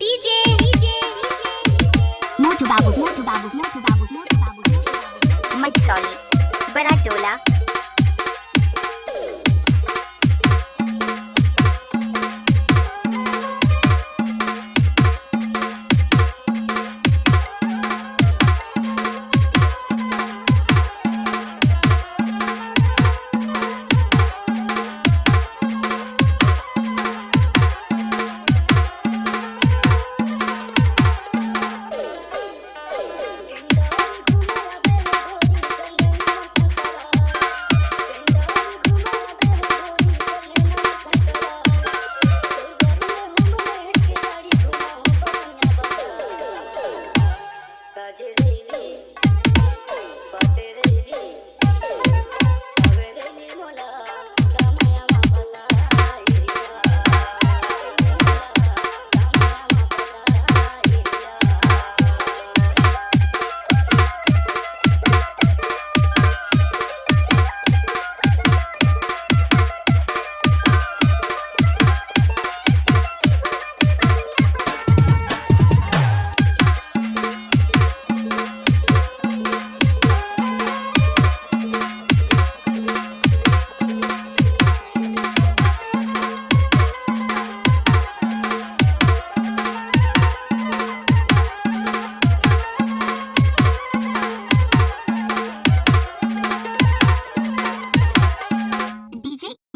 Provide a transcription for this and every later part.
DJ मोटू बाबू मचकौली बड़ा टोला।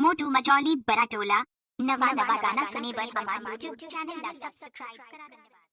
मोटू मचौली बड़ा टोला। नवा गाना सुने बर हमारे YouTube चैनल ला सब्सक्राइब करा।